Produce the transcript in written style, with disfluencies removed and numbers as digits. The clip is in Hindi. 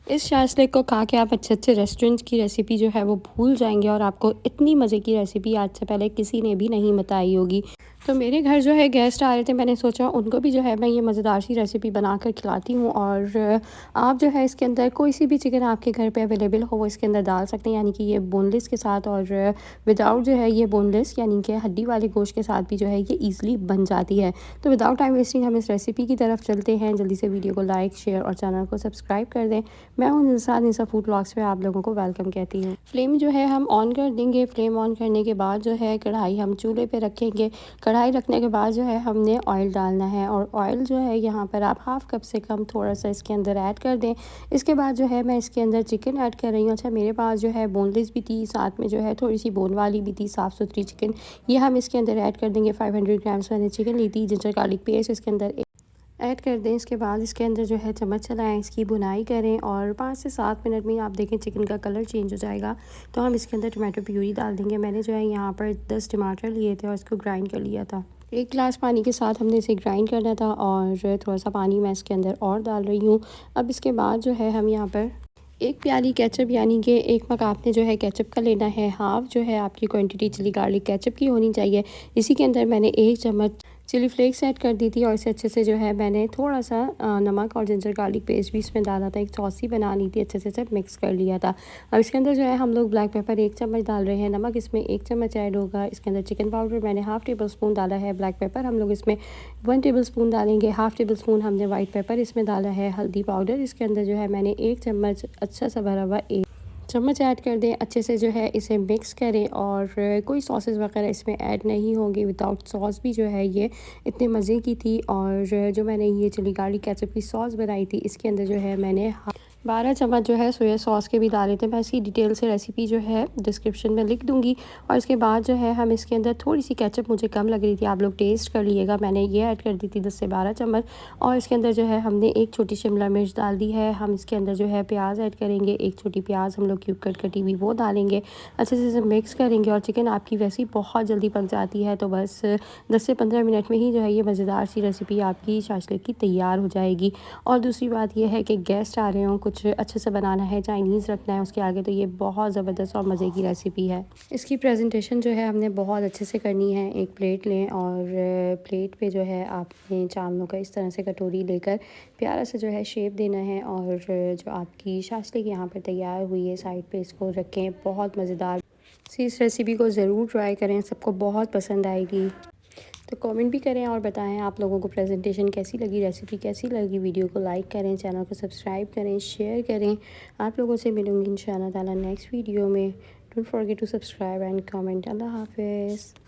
इस शाशलिक को खा के आप अच्छे-अच्छे रेस्टोरेंट्स की रेसिपी जो है वो भूल जाएँगे और आपको इतनी मज़े की रेसिपी आज से पहले किसी ने भी नहीं बताई होगी। तो मेरे घर जो है गेस्ट आ रहे थे, मैंने सोचा उनको भी जो है मैं ये मज़ेदार सी रेसिपी बनाकर खिलाती हूँ। और आप जो है इसके अंदर कोई सी भी चिकन आपके घर पे अवेलेबल हो वो इसके अंदर डाल सकते हैं, यानी कि ये बोनलेस के साथ और विदाउट जो है ये बोनलेस यानी कि हड्डी वाले गोश्त के साथ भी जो है ये ईज़िली बन जाती है। तो विदाउट टाइम वेस्टिंग हम इस रेसिपी की तरफ चलते हैं। जल्दी से वीडियो को लाइक, शेयर और चैनल को सब्सक्राइब कर दें। मैं हूँ निसार, निसा फूड व्लॉग्स पे आप लोगों को वेलकम कहती हूँ। फ्लेम जो है हम ऑन कर देंगे। फ्लेम ऑन करने के बाद जो है कढ़ाई हम चूल्हे पे रखेंगे। कढ़ाई रखने के बाद जो है हमने ऑयल डालना है और ऑयल जो है यहाँ पर आप हाफ़ कप से कम थोड़ा सा इसके अंदर ऐड कर दें। इसके बाद जो है मैं इसके अंदर चिकन ऐड कर रही हूँ। अच्छा, मेरे पास जो है बोनलेस भी थी, साथ में जो है थोड़ी सी बोन वाली भी थी, साफ़ सुथरी चिकन। ये हम इसके अंदर ऐड कर देंगे। 500 ग्राम्स मैंने चिकन ली थी। जिंजर गार्लिक पेस्ट इसके अंदर ऐड कर दें। इसके बाद इसके अंदर जो है चम्मच चलाएं, इसकी भुनाई करें और 5 से 7 मिनट में आप देखें चिकन का कलर चेंज हो जाएगा तो हम इसके अंदर टमाटो प्यूरी डाल देंगे। मैंने जो है यहाँ पर 10 टमाटर लिए थे और इसको ग्राइंड कर लिया था। 1 गिलास पानी के साथ हमने इसे ग्राइंड करना था और थोड़ा सा पानी मैं इसके अंदर और डाल रही हूँ। अब इसके बाद जो है हम यहाँ पर 1 प्याली केचप यानी कि 1 मग आपने जो है केचप का लेना है। हाफ़ जो है आपकी क्वांटिटी चिली गार्लिक केचप की होनी चाहिए। इसी के अंदर मैंने 1 चम्मच चिली फ्लेक्स ऐड कर दी थी और इसे अच्छे से जो है मैंने थोड़ा सा नमक और जिंजर गार्लिक पेस्ट भी इसमें डाला था। एक सॉस सी बना ली थी, अच्छे से सब मिक्स कर लिया था। अब इसके अंदर जो है हम लोग ब्लैक पेपर 1 चम्मच डाल रहे हैं। नमक इसमें 1 चम्मच ऐड होगा। इसके अंदर चिकन पाउडर मैंने हाफ़ टेबल स्पून डाला है। ब्लैक पेपर हम लोग इसमें 1 टेबल स्पून डालेंगे। हाफ़ टेबल स्पून हमने वाइट पेपर इसमें डाला है। हल्दी पाउडर इसके अंदर जो है मैंने 1 चम्मच अच्छा सा भरा हुआ 1 चम्मच ऐड कर दें। अच्छे से जो है इसे मिक्स करें और कोई सॉसेस वगैरह इसमें ऐड नहीं होंगे। विदाउट सॉस भी जो है ये इतने मज़े की थी। और जो मैंने ये चिली गार्लिक केचप की सॉस बनाई थी इसके अंदर जो है मैंने 12 चम्मच जो है सोया सॉस के भी डाले थे। मैं इसकी डिटेल से रेसिपी जो है डिस्क्रिप्शन में लिख दूँगी। और इसके बाद जो है हम इसके अंदर थोड़ी सी केचप मुझे कम लग रही थी, आप लोग टेस्ट कर लीजिएगा, मैंने ये ऐड कर दी थी 10 से 12 चम्मच। और इसके अंदर जो है हमने 1 छोटी शिमला मिर्च डाल दी है। हम इसके अंदर जो है प्याज ऐड करेंगे। 1 छोटी प्याज हम लोग क्यूब कट कटी हुई वो डालेंगे। अच्छे से इसे मिक्स करेंगे और चिकन आपकी वैसे ही बहुत जल्दी पक जाती है, तो बस 10 से 15 मिनट में ही जो है ये मज़ेदार सी रेसिपी आपकी शाशलिक की तैयार हो जाएगी। और दूसरी बात ये है कि गेस्ट आ रहे हों, कुछ अच्छे से बनाना है, चाइनीज़ रखना है उसके आगे, तो ये बहुत ज़बरदस्त और मज़े की रेसिपी है। इसकी प्रेजेंटेशन जो है हमने बहुत अच्छे से करनी है। एक प्लेट लें और प्लेट पे जो है आपने चावलों का इस तरह से कटोरी लेकर प्यारा सा जो है शेप देना है और जो आपकी शाशलिक यहाँ पर तैयार हुई है साइड पे इसको रखें। बहुत मज़ेदार सी इस रेसिपी को ज़रूर ट्राई करें, सबको बहुत पसंद आएगी। तो कमेंट भी करें और बताएं आप लोगों को प्रेजेंटेशन कैसी लगी, रेसिपी कैसी लगी। वीडियो को लाइक करें, चैनल को सब्सक्राइब करें, शेयर करें। आप लोगों से मिलूंगी इंशाल्लाह ताला नेक्स्ट वीडियो में। Don't forget to subscribe and comment. अल्लाह हाफिज़।